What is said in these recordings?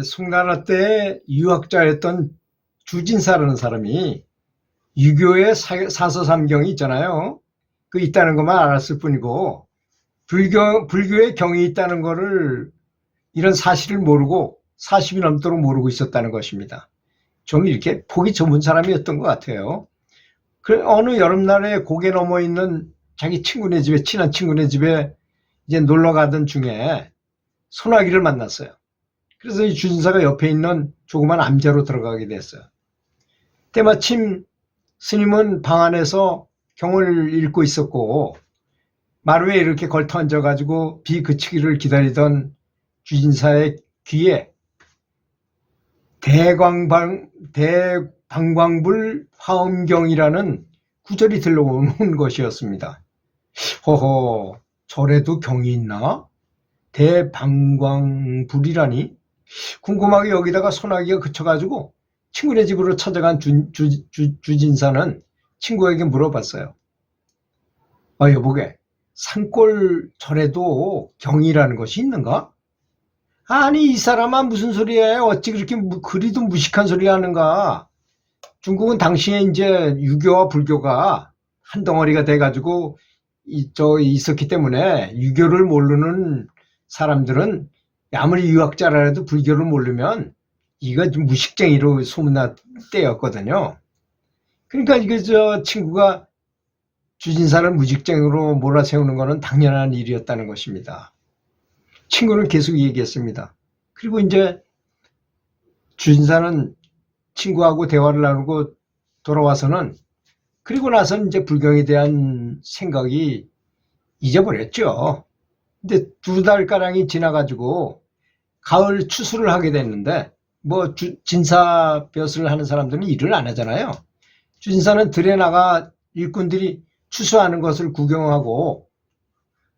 송나라 때 유학자였던 주진사라는 사람이 유교의 사서삼경이 있잖아요. 그 있다는 것만 알았을 뿐이고 불교의 경이 있다는 거를 이런 사실을 모르고 40이 넘도록 모르고 있었다는 것입니다. 좀 이렇게 보기 전문 사람이었던 것 같아요. 어느 여름날에 고개 넘어 있는 자기 친구네 집에, 친한 친구네 집에 이제 놀러 가던 중에 소나기를 만났어요. 그래서 이 주진사가 옆에 있는 조그만 암자로 들어가게 됐어요. 때마침 스님은 방 안에서 경을 읽고 있었고 마루에 이렇게 걸터 앉아가지고 비 그치기를 기다리던 주진사의 귀에 대방광불 화엄경이라는 구절이 들려오는 것이었습니다. 허허, 절에도 경이 있나? 대방광불이라니? 궁금하게 여기다가 소나기가 그쳐가지고 친구네 집으로 찾아간 주진사는 친구에게 물어봤어요. 여보게, 산골 절에도 경이라는 것이 있는가? 아니, 이 사람아 무슨 소리야? 어찌 그렇게 그리도 무식한 소리 하는가? 중국은 당시에 이제 유교와 불교가 한 덩어리가 돼가지고 있었기 때문에 유교를 모르는 사람들은 아무리 유학자라 해도 불교를 모르면 이거 좀 무식쟁이로 소문날 때였거든요. 그러니까 친구가 주진사를 무식쟁이로 몰아세우는 것은 당연한 일이었다는 것입니다. 친구는 계속 얘기했습니다. 그리고 이제 주진사는 친구하고 대화를 나누고 돌아와서는 그리고 나서는 이제 불경에 대한 생각이 잊어버렸죠. 근데 2달가량이 지나가지고 가을 추수를 하게 됐는데 진사벼슬을 하는 사람들은 일을 안 하잖아요. 주진사는 들에 나가 일꾼들이 추수하는 것을 구경하고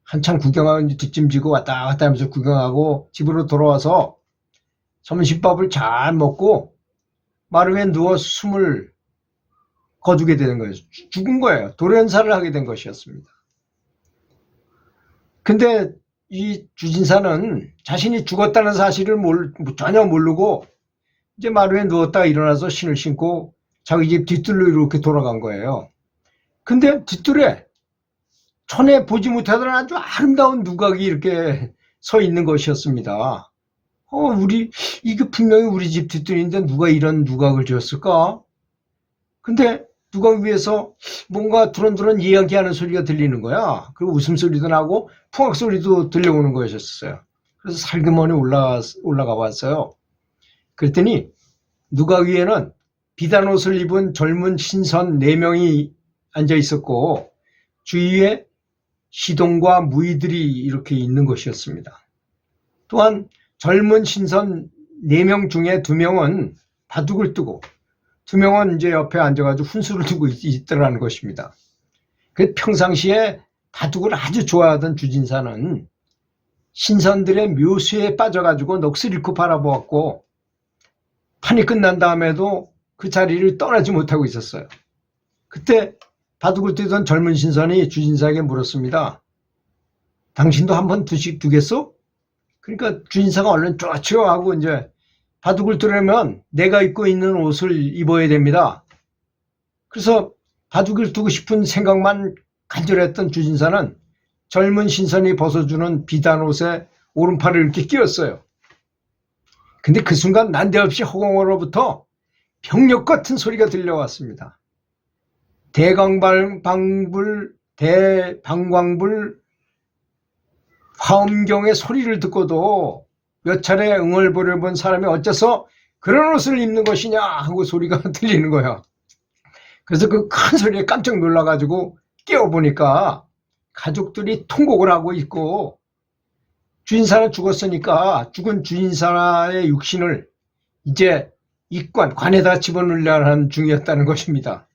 한참 구경하고 뒷짐지고 왔다 갔다 하면서 구경하고 집으로 돌아와서 점심밥을 잘 먹고 마루에 누워 숨을 거두게 되는 거예요. 죽은 거예요. 돌연사를 하게 된 것이었습니다. 근데 이 주진사는 자신이 죽었다는 사실을 전혀 모르고 이제 마루에 누웠다가 일어나서 신을 신고 자기 집 뒷뜰로 이렇게 돌아간 거예요. 근데 뒷뜰에 전에 보지 못하던 아주 아름다운 누각이 이렇게 서 있는 것이었습니다. 이게 분명히 우리 집 뒷뜰인데 누가 이런 누각을 지었을까? 근데 누각 위에서 뭔가 두런두런 이야기하는 소리가 들리는 거야. 그리고 웃음소리도 나고 풍악소리도 들려오는 것이었어요. 그래서 살그머니 올라가 봤어요. 그랬더니 누각 위에는 비단 옷을 입은 젊은 신선 4명이 앉아 있었고 주위에 시동과 무의들이 이렇게 있는 것이었습니다. 또한 젊은 신선 4명 중에 2명은 바둑을 뜨고 2명은 이제 옆에 앉아가지고 훈수를 두고 있더라는 것입니다. 그 평상시에 바둑을 아주 좋아하던 주진사는 신선들의 묘수에 빠져가지고 넋을 잃고 바라보았고 판이 끝난 다음에도 그 자리를 떠나지 못하고 있었어요. 그때 바둑을 뜨던 젊은 신선이 주진사에게 물었습니다. 당신도 한번 두겠소? 그러니까 주진사가 얼른 좋지요 하고 이제 바둑을 뜨려면 내가 입고 있는 옷을 입어야 됩니다. 그래서 바둑을 두고 싶은 생각만 간절했던 주진사는 젊은 신선이 벗어주는 비단 옷에 오른팔을 이렇게 끼웠어요. 근데 그 순간 난데없이 허공으로부터 병력 같은 소리가 들려왔습니다. 대방광불 화엄경의 소리를 듣고도 몇 차례 응을 보려본 사람이 어째서 그런 옷을 입는 것이냐 하고 소리가 들리는 거야. 그래서 그 큰 소리에 깜짝 놀라가지고 깨워보니까 가족들이 통곡을 하고 있고 주인사는 죽었으니까 죽은 주인사의 육신을 이제 관에다 집어넣으려는 중이었다는 것입니다.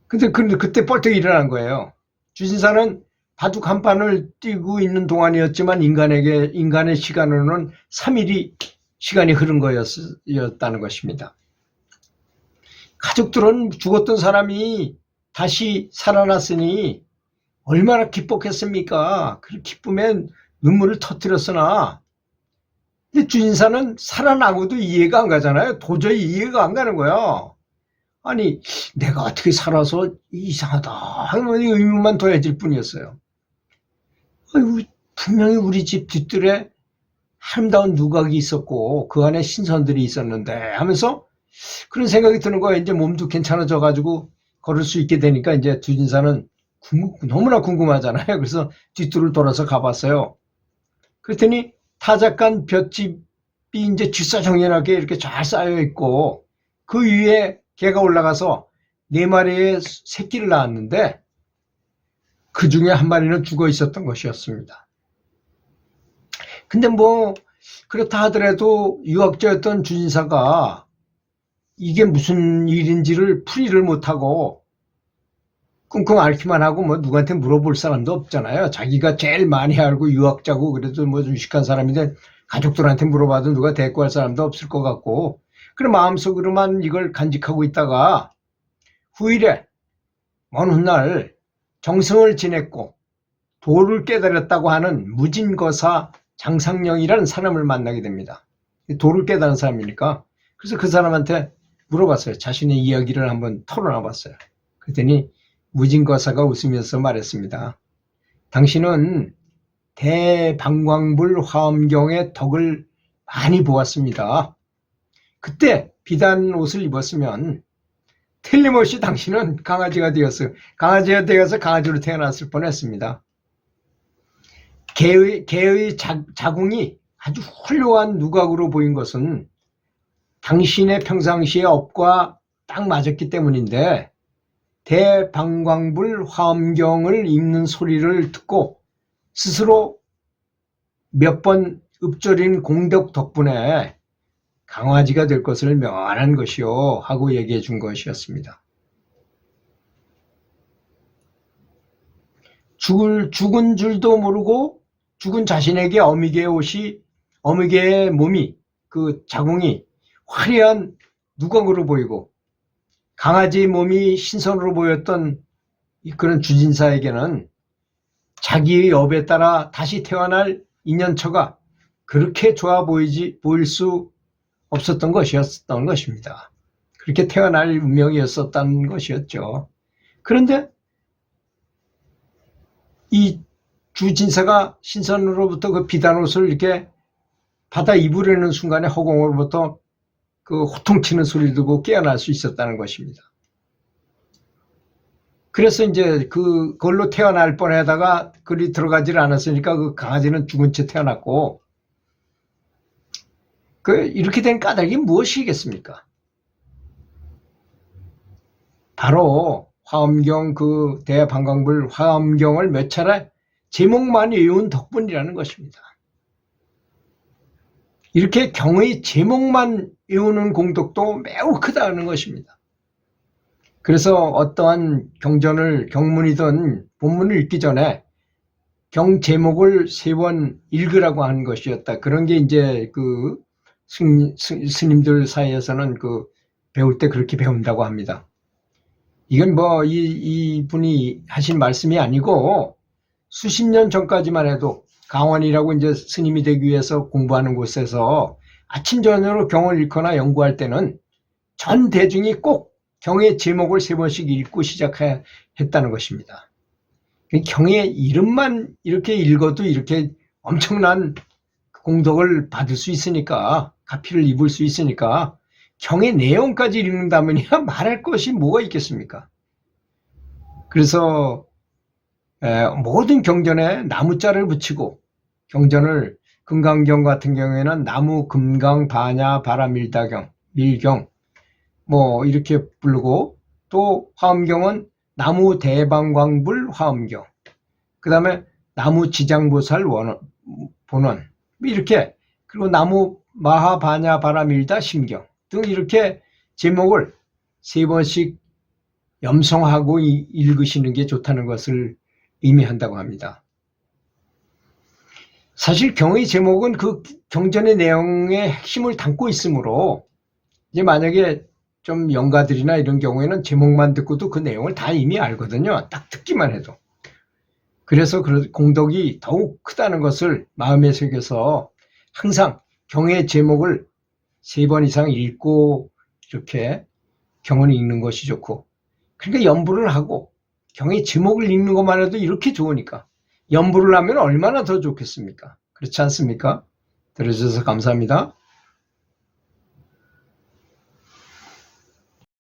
근데 그때 벌떡 일어난 거예요. 주진사는 바둑 한 판을 뛰고 있는 동안이었지만 인간의 시간으로는 3일이 시간이 흐른 거였다는 것입니다. 가족들은 죽었던 사람이 다시 살아났으니 얼마나 기뻤겠습니까? 그 기쁨에 눈물을 터뜨렸으나 근데 주진사는 살아나고도 이해가 안 가잖아요. 도저히 이해가 안 가는 거야. 아니, 내가 어떻게 살아서 이상하다 하면 의문만 더해질 뿐이었어요. 아이고, 분명히 우리 집 뒷뜰에 아름다운 누각이 있었고 그 안에 신선들이 있었는데 하면서 그런 생각이 드는 거예요. 이제 몸도 괜찮아져 가지고 걸을 수 있게 되니까 이제 주진사는 너무나 궁금하잖아요. 그래서 뒷뜰을 돌아서 가봤어요. 그랬더니 타작간 볏짚이 이제 쥐싸정연하게 이렇게 잘 쌓여 있고 그 위에 개가 올라가서 4마리의 새끼를 낳았는데 그 중에 한 마리는 죽어 있었던 것이었습니다. 근데 뭐 그렇다 하더라도 유학자였던 주진사가 이게 무슨 일인지를 풀이를 못하고 끙끙 앓기만 하고 뭐 누구한테 물어볼 사람도 없잖아요. 자기가 제일 많이 알고 유학자고 그래도 뭐 유식한 사람인데 가족들한테 물어봐도 누가 대꾸할 사람도 없을 것 같고 그런 마음속으로만 이걸 간직하고 있다가 후일에 먼 훗날 정승을 지냈고 도를 깨달았다고 하는 무진거사 장상령이라는 사람을 만나게 됩니다. 도를 깨달은 사람이니까. 그래서 그 사람한테 물어봤어요. 자신의 이야기를 한번 털어놔 봤어요. 그랬더니 무진거사가 웃으면서 말했습니다. 당신은 대방광불 화엄경의 덕을 많이 보았습니다. 그때 비단 옷을 입었으면 틀림없이 당신은 강아지가 되어서 강아지로 태어났을 뻔했습니다. 개의 자궁이 아주 훌륭한 누각으로 보인 것은 당신의 평상시의 업과 딱 맞았기 때문인데 대방광불 화엄경을 읽는 소리를 듣고 스스로 몇 번 읊조린 공덕 덕분에 강아지가 될 것을 명안한 것이요 하고 얘기해 준 것이었습니다. 죽은 줄도 모르고 죽은 자신에게 어미개의 몸이 그 자궁이 화려한 누각으로 보이고 강아지 몸이 신선으로 보였던 그런 주진사에게는 자기의 업에 따라 다시 태어날 인연처가 그렇게 좋아 보일 수 없었던 것이었던 것입니다. 그렇게 태어날 운명이었었다는 것이었죠. 그런데 이 주진사가 신선으로부터 그 비단옷을 이렇게 받아 입으려는 순간에 허공으로부터 그 호통치는 소리를 듣고 깨어날 수 있었다는 것입니다. 그래서 이제 그걸로 태어날 뻔하다가 그리 들어가질 않았으니까 그 강아지는 죽은 채 태어났고 이렇게 된 까닭이 무엇이겠습니까? 바로 화엄경 대방광불 화엄경을 몇 차례 제목만 외운 덕분이라는 것입니다. 이렇게 경의 제목만 외우는 공덕도 매우 크다는 것입니다. 그래서 어떠한 경문이든 본문을 읽기 전에 경 제목을 3번 읽으라고 하는 것이었다. 그런 게 이제 그 스님들 사이에서는 배울 때 그렇게 배운다고 합니다. 이건 뭐 이 분이 하신 말씀이 아니고 수십 년 전까지만 해도 강원이라고 이제 스님이 되기 위해서 공부하는 곳에서 아침 저녁으로 경을 읽거나 연구할 때는 전 대중이 꼭 경의 제목을 3번씩 읽고 시작했다는 것입니다. 경의 이름만 이렇게 읽어도 이렇게 엄청난 공덕을 받을 수 있으니까 가피를 입을 수 있으니까 경의 내용까지 읽는다면야 말할 것이 뭐가 있겠습니까? 그래서 모든 경전에 나무자를 붙이고 경전을 금강경 같은 경우에는 나무 금강 반야 바라밀다경 밀경 뭐 이렇게 부르고 또 화엄경은 나무 대방광불 화엄경 그 다음에 나무 지장보살 본원 이렇게 그리고 나무 마하바냐 바라밀다 심경 등 이렇게 제목을 3번씩 염송하고 읽으시는 게 좋다는 것을 의미한다고 합니다. 사실 경의 제목은 그 경전의 내용의 핵심을 담고 있으므로 이제 만약에 좀 영가들이나 이런 경우에는 제목만 듣고도 그 내용을 다 이미 알거든요. 딱 듣기만 해도. 그래서 공덕이 더욱 크다는 것을 마음에 새겨서 항상 경의 제목을 3번 이상 읽고 이렇게 경을 읽는 것이 좋고, 그러니까 연부를 하고 경의 제목을 읽는 것만 해도 이렇게 좋으니까 연부를 하면 얼마나 더 좋겠습니까? 그렇지 않습니까? 들어주셔서 감사합니다.